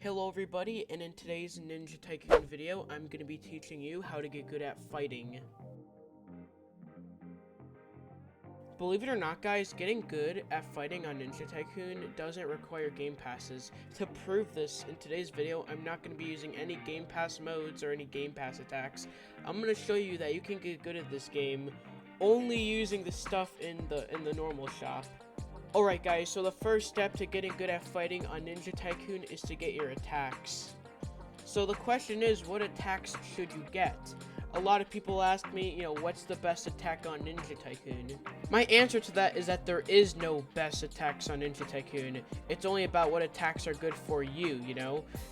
Hello everybody, and in today's Ninja Tycoon video, I'm going to be teaching you how to get good at fighting. Believe it or not guys, getting good at fighting on Ninja Tycoon doesn't require game passes. To prove this, in today's video, I'm not going to be using any game pass modes or any game pass attacks. I'm going to show you that you can get good at this game only using the stuff in the normal shop. Alright guys, so the first step to getting good at fighting on Ninja Tycoon is to get your attacks. So the question is, what attacks should you get? A lot of people ask me, what's the best attack on Ninja Tycoon? My answer to that is that there is no best attacks on Ninja Tycoon. It's only about what attacks are good for you,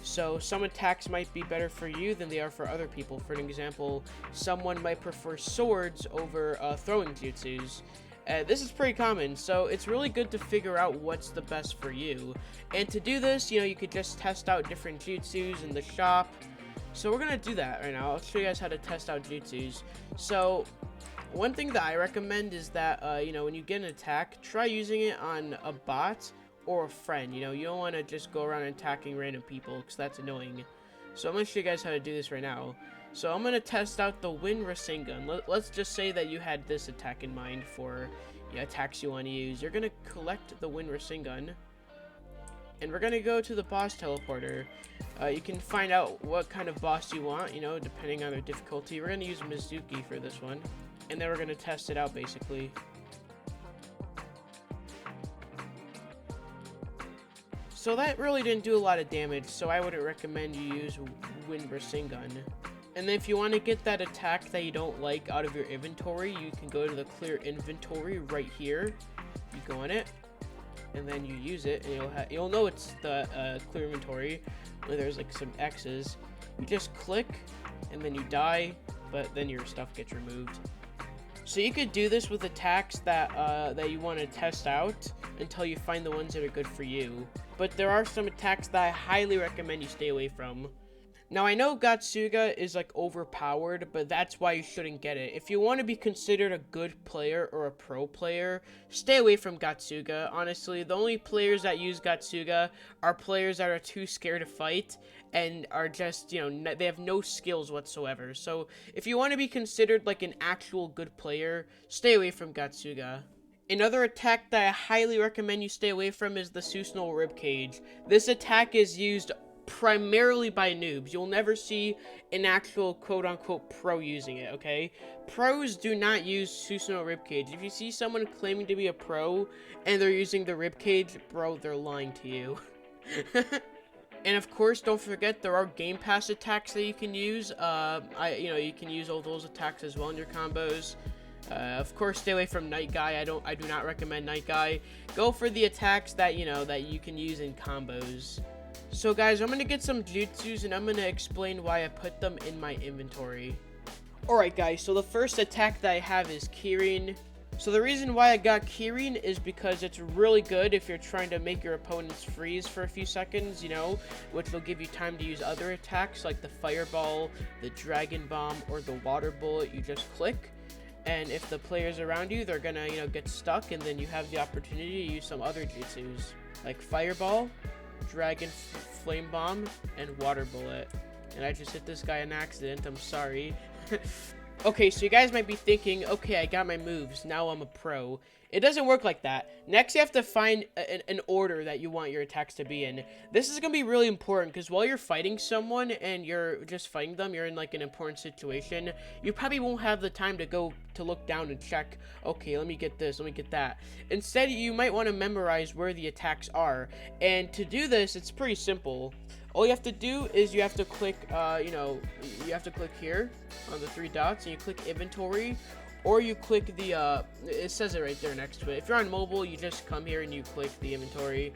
So some attacks might be better for you than they are for other people. For an example, someone might prefer swords over throwing jutsus. This is pretty common, so it's really good to figure out what's the best for you. And to do this, you could just test out different jutsus in the shop. So we're gonna do that right now. I'll show you guys how to test out jutsus. So one thing that I recommend is that, when you get an attack, try using it on a bot or a friend. You don't want to just go around attacking random people, because that's annoying. So I'm gonna show you guys how to do this right now. So I'm going to test out the Wind Rasengan. Let's just say that you had this attack in mind for attacks you want to use. You're going to collect the Wind Rasengan, and we're going to go to the boss teleporter. You can find out what kind of boss you want, depending on their difficulty. We're going to use Mizuki for this one, and then we're going to test it out, basically. So that really didn't do a lot of damage, so I wouldn't recommend you use Wind Rasengan. And then if you want to get that attack that you don't like out of your inventory, you can go to the clear inventory right here. You go in it, and then you use it, and you'll know it's the clear inventory where there's like some X's. You just click, and then you die, but then your stuff gets removed. So you could do this with attacks that you want to test out until you find the ones that are good for you. But there are some attacks that I highly recommend you stay away from. Now, I know Gatsuga is, overpowered, but that's why you shouldn't get it. If you want to be considered a good player or a pro player, stay away from Gatsuga. Honestly, the only players that use Gatsuga are players that are too scared to fight and are just, they have no skills whatsoever. So, if you want to be considered, an actual good player, stay away from Gatsuga. Another attack that I highly recommend you stay away from is the Susanoo Ribcage. This attack is used primarily by noobs. You'll never see an actual quote-unquote pro using it, okay? Pros do not use Susanoo Ribcage. If you see someone claiming to be a pro and they're using the Ribcage, bro, they're lying to you. And of course, don't forget there are Game Pass attacks that you can use. You can use all those attacks as well in your combos. Of course, stay away from Night Guy. I do not recommend Night Guy. Go for the attacks that you can use in combos. So guys, I'm going to get some jutsus and I'm going to explain why I put them in my inventory. Alright guys, so the first attack that I have is Kirin. So the reason why I got Kirin is because it's really good if you're trying to make your opponents freeze for a few seconds, which will give you time to use other attacks like the Fireball, the Dragon Bomb, or the Water Bullet. You just click, and if the players around you, they're gonna, get stuck, and then you have the opportunity to use some other jutsus like Fireball, Dragon Flame Bomb, and Water Bullet. And I just hit this guy in accident, I'm sorry. Okay, so you guys might be thinking, okay, I got my moves, now I'm a pro. It doesn't work like that. Next, you have to find an order that you want your attacks to be in. This is going to be really important, because while you're fighting someone and you're just fighting them, you're in an important situation, you probably won't have the time to look down and check, okay, let me get this, let me get that. Instead, you might want to memorize where the attacks are. And to do this, it's pretty simple. All you have to do is you have to click, you have to click here on the three dots, and you click inventory, or you click the, it says it right there next to it. If you're on mobile, you just come here and you click the inventory.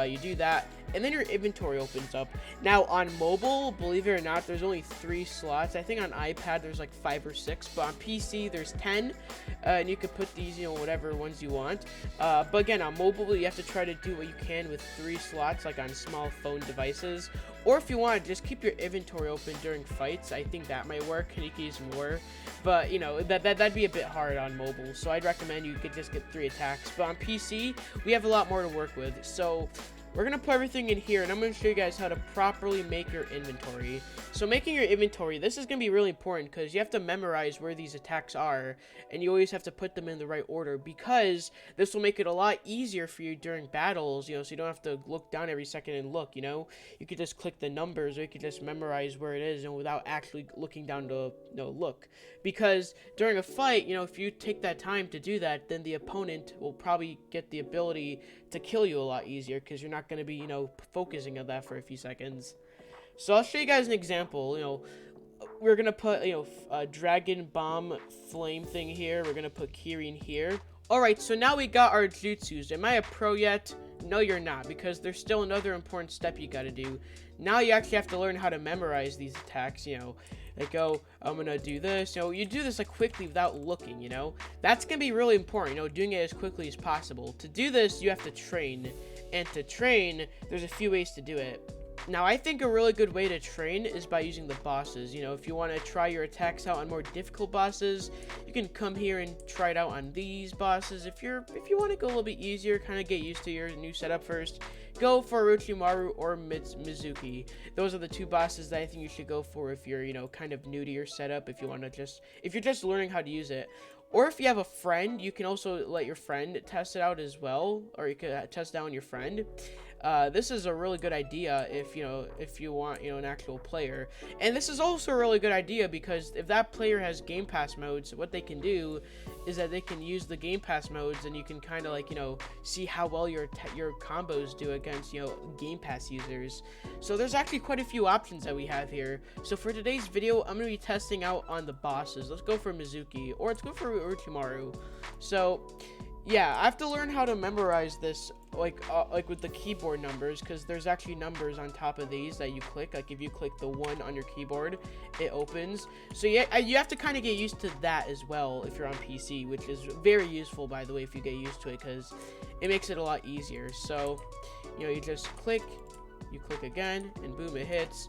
You do that, and then your inventory opens up. Now, on mobile, believe it or not, there's only 3 slots. I think on iPad, there's 5 or 6, but on PC, there's 10, and you can put these, whatever ones you want. But again, on mobile, you have to try to do what you can with 3 slots, like on small phone devices. Or if you want to just keep your inventory open during fights, I think that might work, and you can use more. But, that'd be a bit hard on mobile, so I'd recommend you could just get 3 attacks. But on PC, we have a lot more to work with. So we're going to put everything in here, and I'm going to show you guys how to properly make your inventory. So making your inventory, this is going to be really important because you have to memorize where these attacks are, and you always have to put them in the right order, because this will make it a lot easier for you during battles, you know, so you don't have to look down every second and look, you know. You could just click the numbers, or you could just memorize where it is, and without actually looking down to, you know, look. Because during a fight, you know, if you take that time to do that, then the opponent will probably get the ability to kill you a lot easier, because you're not going to be, you know, focusing on that for a few seconds. So I'll show you guys an example. You know, we're going to put, you know, a dragon bomb flame thing here. We're going to put Kirin here. Alright, so now we got our jutsus. Am I a pro yet? No, you're not, because there's still another important step you gotta do. Now you actually have to learn how to memorize these attacks, you know. Like, oh, I'm gonna do this. You know, you do this, like, quickly without looking, you know. That's gonna be really important, you know, doing it as quickly as possible. To do this, you have to train. And to train, there's a few ways to do it. Now, I think a really good way to train is by using the bosses. You know, if you want to try your attacks out on more difficult bosses, you can come here and try it out on these bosses. If you want to go a little bit easier, kind of get used to your new setup first, go for Orochimaru or Mizuki. Those are the two bosses that I think you should go for if you're, you know, kind of new to your setup, if you're just learning how to use it. Or if you have a friend, you can also let your friend test it out as well, or you could test it out on your friend. This is a really good idea if you want, you know, an actual player. And this is also a really good idea because if that player has Game Pass modes, what they can do is that they can use the Game Pass modes, and you can kind of, like, you know, see how well your combos do against, you know, Game Pass users. So there's actually quite a few options that we have here. So for today's video, I'm going to be testing out on the bosses. Let's go for Mizuki, or let's go for Orochimaru. So yeah, I have to learn how to memorize this, like with the keyboard numbers, because there's actually numbers on top of these that you click. Like if you click the 1 on your keyboard, it opens. So yeah, you have to kind of get used to that as well if you're on PC, which is very useful, by the way, if you get used to it, because it makes it a lot easier. So, you know, you just click, you click again, and boom, it hits.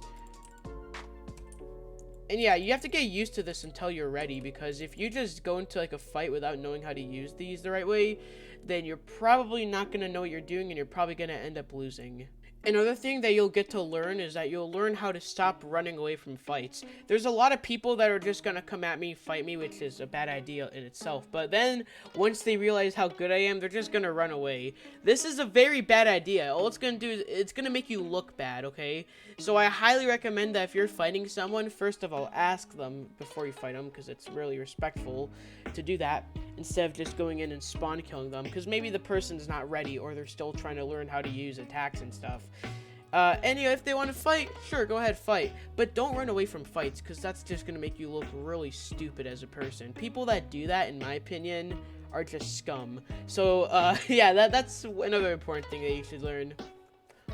And yeah, you have to get used to this until you're ready, because if you just go into like a fight without knowing how to use these the right way, then you're probably not going to know what you're doing, and you're probably going to end up losing. Another thing that you'll get to learn is that you'll learn how to stop running away from fights. There's a lot of people that are just going to come at me, fight me, which is a bad idea in itself. But then, once they realize how good I am, they're just going to run away. This is a very bad idea. All it's going to do is, it's going to make you look bad, okay? So I highly recommend that if you're fighting someone, first of all, ask them before you fight them, because it's really respectful to do that, instead of just going in and spawn killing them, because maybe the person's not ready, or they're still trying to learn how to use attacks and stuff. And you know, if they want to fight, sure, go ahead, fight. But don't run away from fights, because that's just going to make you look really stupid as a person. People that do that, in my opinion, are just scum. So, yeah, that's another important thing that you should learn.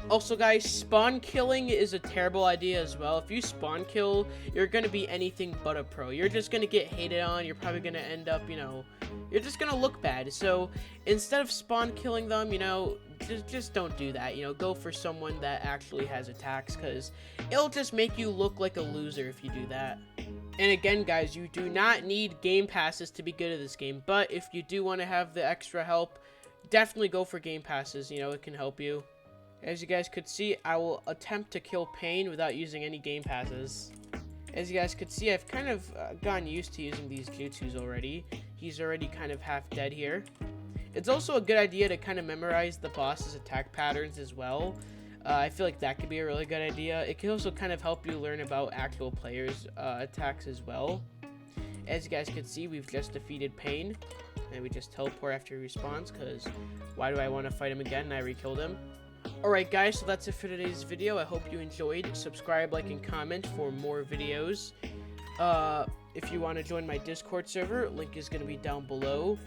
Also, guys, spawn killing is a terrible idea as well. If you spawn kill, you're going to be anything but a pro. You're just going to get hated on. You're probably going to end up, you know, you're just going to look bad. So instead of spawn killing them, you know, just don't do that. You know, go for someone that actually has attacks, because it'll just make you look like a loser if you do that. And again, guys, you do not need game passes to be good at this game. But if you do want to have the extra help, definitely go for game passes. You know, it can help you. As you guys could see, I will attempt to kill Pain without using any game passes. As you guys could see, I've kind of gotten used to using these jutsus already. He's already kind of half dead here. It's also a good idea to kind of memorize the boss's attack patterns as well. I feel like that could be a really good idea. It can also kind of help you learn about actual players' attacks as well. As you guys could see, we've just defeated Pain. And we just teleport after he respawns, because why do I want to fight him again? I re-killed him. Alright guys, so that's it for today's video. I hope you enjoyed. Subscribe, like, and comment for more videos. If you want to join my Discord server, link is going to be down below.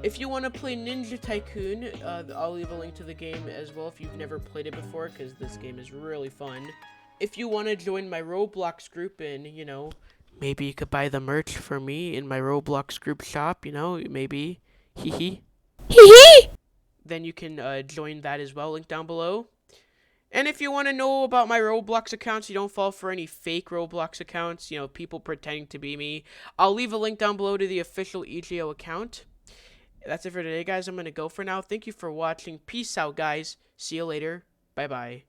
If you want to play Ninja Tycoon, I'll leave a link to the game as well if you've never played it before, because this game is really fun. If you want to join my Roblox group, and, you know, maybe you could buy the merch for me in my Roblox group shop, you know, maybe. Hee hee. Hee hee! Then you can join that as well, link down below. And if you want to know about my Roblox accounts, you don't fall for any fake Roblox accounts, you know, people pretending to be me, I'll leave a link down below to the official EGO account. That's it for today, guys. I'm going to go for now. Thank you for watching. Peace out, guys. See you later. Bye bye.